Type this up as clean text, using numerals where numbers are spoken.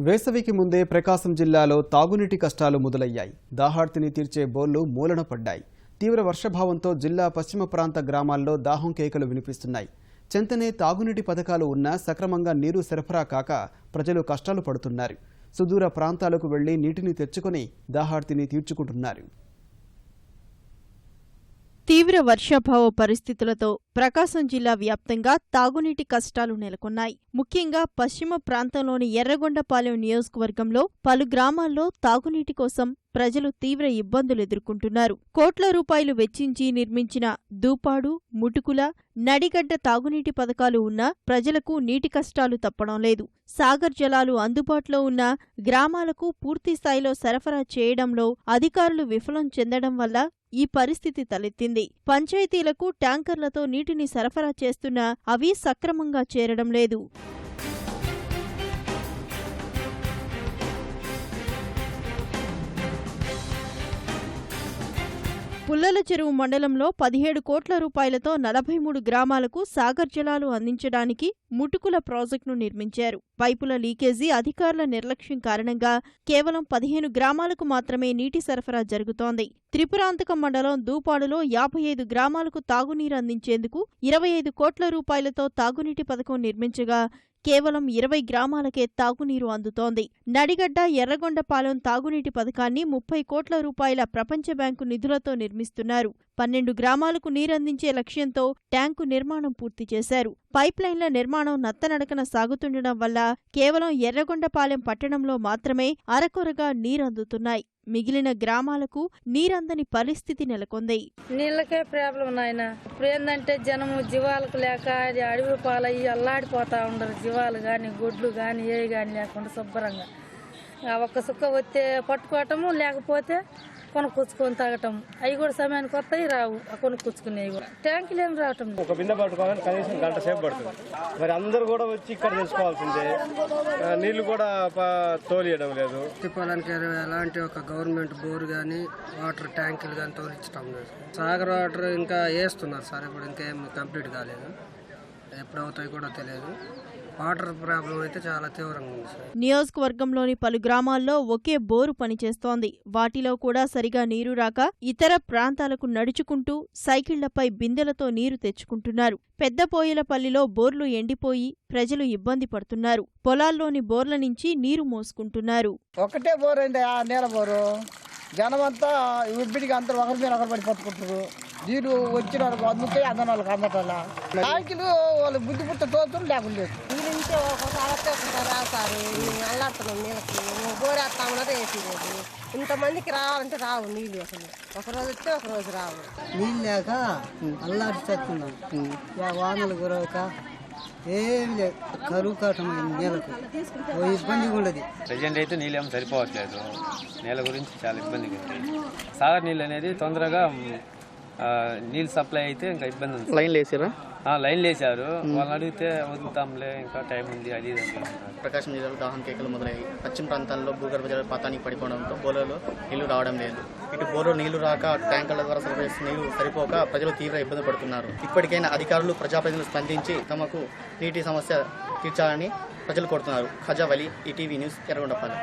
వేసవికి ముందే ప్రకాశం జిల్లాలో తాగునీటి కష్టాలు మొదలయ్యాయి. దాహార్తిని తీర్చే బోర్లు మూలన పడ్డాయి. తీవ్ర వర్షభావంతో జిల్లా పశ్చిమ ప్రాంత గ్రామాల్లో దాహం కేకలు వినిపిస్తున్నాయి. చెంతనే తాగునీటి పథకాలు ఉన్నా సక్రమంగా నీరు సరఫరా కాక ప్రజలు కష్టాలు పడుతున్నారు. సుదూర ప్రాంతాలకు వెళ్లి నీటిని తెచ్చుకొని దాహార్తిని తీర్చుకుంటున్నారు. తీవ్ర వర్షాభావ పరిస్థితులతో ప్రకాశం జిల్లా వ్యాప్తంగా తాగునీటి కష్టాలు నెలకొన్నాయి. ముఖ్యంగా పశ్చిమ ప్రాంతంలోని ఎర్రగొండపాలెం నియోజకవర్గంలో పలు గ్రామాల్లో తాగునీటి కోసం ప్రజలు తీవ్ర ఇబ్బందులు ఎదుర్కొంటున్నారు. కోట్ల రూపాయలు వెచ్చించి నిర్మించిన దూపాడు, ముటుకుల, నడిగడ్డ తాగునీటి పథకాలు ఉన్నా ప్రజలకు నీటి కష్టాలు తప్పడం లేదు. సాగర్ జలాలు అందుబాటులో ఉన్న గ్రామాలకు పూర్తిస్థాయిలో సరఫరా చేయడంలో అధికారులు విఫలం చెందడం వల్ల ఈ పరిస్థితి తలెత్తింది. పంచాయతీలకు ట్యాంకర్లతో నీటిని సరఫరా చేస్తున్నా అవి సక్రమంగా చేరడం లేదు. పుల్లల చెరువు మండలంలో 17 కోట్ల రూపాయలతో 43 గ్రామాలకు సాగర్ జలాలు అందించడానికి ముటుకుల ప్రాజెక్టును నిర్మించారు. పైపుల లీకేజీ, అధికారుల నిర్లక్ష్యం కారణంగా కేవలం 15 గ్రామాలకు మాత్రమే నీటి సరఫరా జరుగుతోంది. త్రిపురాంతకం మండలం దూపాడులో 55 గ్రామాలకు తాగునీరు అందించేందుకు 25 కోట్ల రూపాయలతో తాగునీటి పథకం నిర్మించగా కేవలం 20 గ్రామాలకే తాగునీరు అందుతోంది. నడిగడ్డ, ఎర్రగొండపాలెం తాగునీటి పథకాన్ని 30 కోట్ల రూపాయల ప్రపంచ బ్యాంకు నిధులతో నిర్మిస్తున్నారు. 12 గ్రామాలకు నీరందించే లక్ష్యంతో ట్యాంకు నిర్మాణం పూర్తి చేశారు. పైప్లైన్ల నిర్మాణం నత్తనడకన సాగుతుండడం వల్ల కేవలం ఎర్రగొండపాలెం పట్టణంలో మాత్రమే అరకొరగా నీరందుతున్నాయి. మిగిలిన గ్రామాలకు నీరందని పరిస్థితి నెలకొంది. నీళ్ళకే ప్రాబ్లం నాయన. ఇప్పుడు ఏంటంటే జనము జీవాలకు లేక అడవి పాలయ్యి అల్లాడిపోతా ఉండరు. జీవాలు గాని, గొడ్లు గాని, ఏవి గాని లేకుండా శుభ్రంగా ఒక్క సుక్క వస్తే పట్టుకోవటము, లేకపోతే కొనుక్కొచ్చుకొని తాగటం. అవి కూడా సమయానికి వస్తాయి, రావు. కొనుక్కొచ్చుకునేవి కూడా ట్యాంకులు ఏం రావటం. ఒక బిందె పట్టుకోవాలని కనీసం గంట సేపు పడుతుంది. మరి అందరూ కూడా వచ్చి ఇక్కడ తెలుసుకోవాల్సిందే. నీళ్లు కూడా తోలియడం లేదు. పొలానికి ఎలాంటి ఒక గవర్నమెంట్ బోర్ కానీ, వాటర్ ట్యాంకులు కానీ తోలించడం లేదు. సాగర్ వాటర్ ఇంకా వేస్తున్నారు సార్. ఇప్పుడు ఇంకేం కంప్లీట్ కాలేదు. ఎప్పుడు అవుతాయి కూడా తెలియదు. వాటర్ ప్రాబ్లం అయితే చాలా తీవ్రంగా ఉంది సార్. నియోజకవర్గంలోని పలు గ్రామాల్లో ఒకే బోరు పనిచేస్తోంది. వాటిలో కూడా సరిగా నీరు రాక ఇతర ప్రాంతాలకు నడుచుకుంటూ సైకిళ్లపై బిందెలతో నీరు తెచ్చుకుంటున్నారు. పెద్దపోయలపల్లిలో బోర్లు ఎండిపోయి ప్రజలు ఇబ్బంది పడుతున్నారు. పొలాల్లోని బోర్ల నుంచి నీరు మోసుకుంటున్నారు. ఒకటే బోర్ అండి, ఆ నీళ్ళ బోరు. జనమంతా ఇబ్బడికి అందరూ ఒకరి మీద ఒకరు పడి పట్టుకుంటారు. నీరు వచ్చిన వాళ్ళకి అందుకే అందన వాళ్ళకి అందటల్లా ట్యాంకులు వాళ్ళు బుద్ధి పుట్ట తోతులు లేకుండా నీళ్ళంటే ఒకసారి రాస్తారు. అల్లాడుతున్నాం నీళ్ళకి. బోరేస్తామన్నది వేసి లేదు. ఇంతమందికి రావాలంటే రావు నీళ్ళు. అసలు ఒకరోజు వస్తే ఒకరోజు రావు. నీళ్ళు లేక అల్లాడి చేస్తున్నాం. వానలు కురవక ఏం లేదు. కరువు కాటం నీళ్ళకు ఇబ్బందిగా ఉండదు. ప్రజెంట్ అయితే నీళ్ళు ఏమో సరిపోవట్లేదు. నీళ్ళ గురించి చాలా ఇబ్బందిగా ఉంది. సాగర్ నీళ్ళు అనేది తొందరగా నీళ్ళు సప్లై అయితే ఇంకా ఇబ్బంది ఉంది. లైన్లు వేసారా? లైన్లు వేసారు. వాళ్ళని అడిగితే వదులుతాంలే, ఇంకా టైం ఉంది, అది ప్రకాశం జిల్లాలో దాహం కేకలు మొదలయ్యాయి. పశ్చిమ ప్రాంతాల్లో భూగర్భ జల పాతానికి పడిపోవడంతో బోర్లలో నీళ్లు రావడం లేదు. ఇటు బోర్లో నీళ్లు రాక ట్యాంకర్ల ద్వారా సరఫరా చేస్తున్న నీళ్లు సరిపోక ప్రజలు తీవ్ర ఇబ్బంది పడుతున్నారు. ఇప్పటికైనా అధికారులు, ప్రజాప్రతినిధులు స్పందించి తమకు నీటి సమస్య తీర్చాలని ప్రజలు కోరుతున్నారు. ఖజా వలి, ఈటీవీ న్యూస్, ఎర్రగొండపాలెం.